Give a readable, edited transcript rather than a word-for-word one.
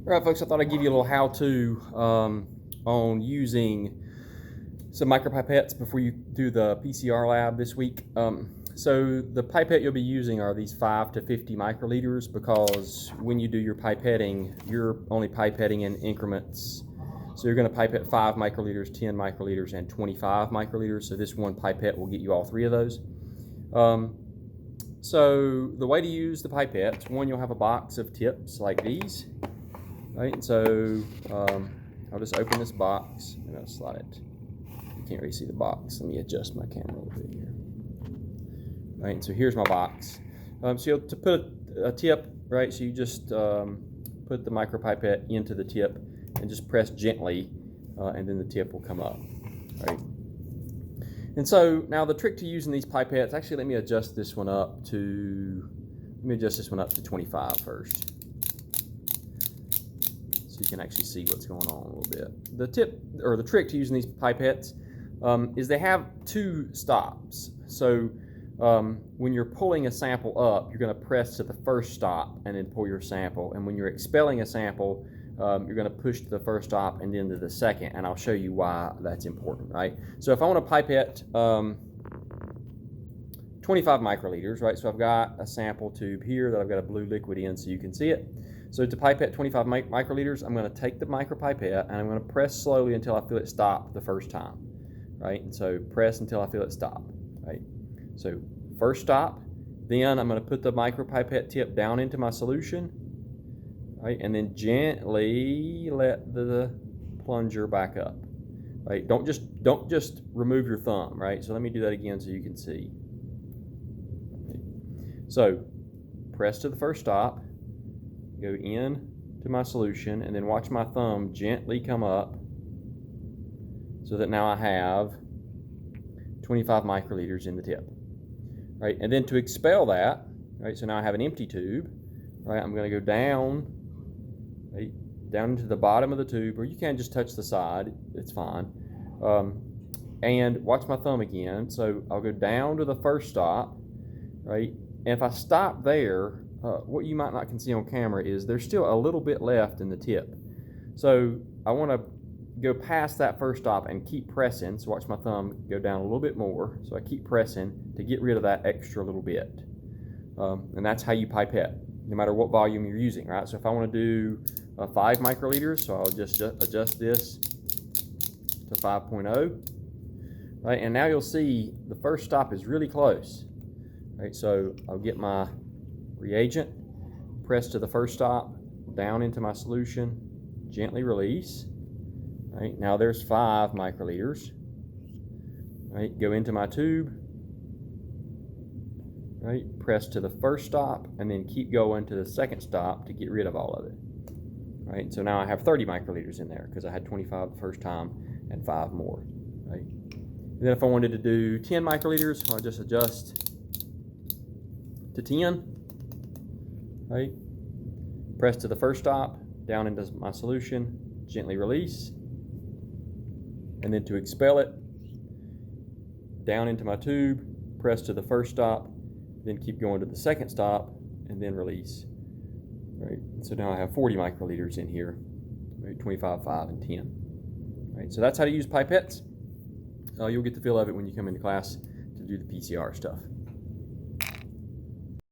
All right, folks, I thought I'd give you a little how-to on using some micropipettes before you do the PCR lab this week. So the pipette you'll be using are these 5 to 50 microliters, because when you do your pipetting, you're only pipetting in increments. So you're going to pipette 5 microliters, 10 microliters, and 25 microliters. So this one pipette will get you all 3 of those. So the way to use the pipettes, one, you'll have a box of tips like these. Right, and so I'll just open this box and I'll slide it. You can't really see the box. Let me adjust my camera a little bit here. Right, and so here's my box. So to put a tip, right, so you just put the micropipette into the tip and just press gently, and then the tip will come up, right? And so now the trick to using these pipettes, actually let me adjust this one up to 25 first. So you can actually see what's going on a little bit. The tip, or the trick to using these pipettes, is they have 2 stops. So when you're pulling a sample up, you're going to press to the first stop and then pull your sample. And when you're expelling a sample, you're going to push to the first stop and then to the second. And I'll show you why that's important, right? So if I want to pipette 25 microliters, right? So I've got a sample tube here that I've got a blue liquid in so you can see it. So to pipette 25 microliters, I'm going to take the micropipette and I'm going to press slowly until I feel it stop the first time, right? And so press until I feel it stop, right? So first stop, then I'm going to put the micropipette tip down into my solution, right? And then gently let the plunger back up, right? Don't just remove your thumb, right? So let me do that again so you can see. So press to the first stop, go in to my solution, and then watch my thumb gently come up so that now I have 25 microliters in the tip, right? And then to expel that, right, so now I have an empty tube, right? I'm going to go down, right, down into the bottom of the tube, or you can just touch the side, it's fine. And watch my thumb again, so I'll go down to the first stop, right? And if I stop there, what you might not can see on camera is there's still a little bit left in the tip. So I want to go past that first stop and keep pressing. So watch my thumb go down a little bit more. So I keep pressing to get rid of that extra little bit. And that's how you pipette, no matter what volume you're using, right? So if I want to do 5 microliters, so I'll just adjust this to 5.0, right? And now you'll see the first stop is really close, right? So I'll get my reagent, press to the first stop, down into my solution, gently release. Right, now there's 5 microliters. Right, go into my tube. Right, press to the first stop and then keep going to the second stop to get rid of all of it. Right, so now I have 30 microliters in there because I had 25 the first time and 5 more. Right, and then if I wanted to do 10 microliters, I'll just adjust to 10. Right, press to the first stop, down into my solution, gently release, and then to expel it, down into my tube, press to the first stop, then keep going to the second stop, and then release. Right, so now I have 40 microliters in here, right, 25, 5, and 10. Right, so that's how to use pipettes. You'll get the feel of it when you come into class to do the PCR stuff.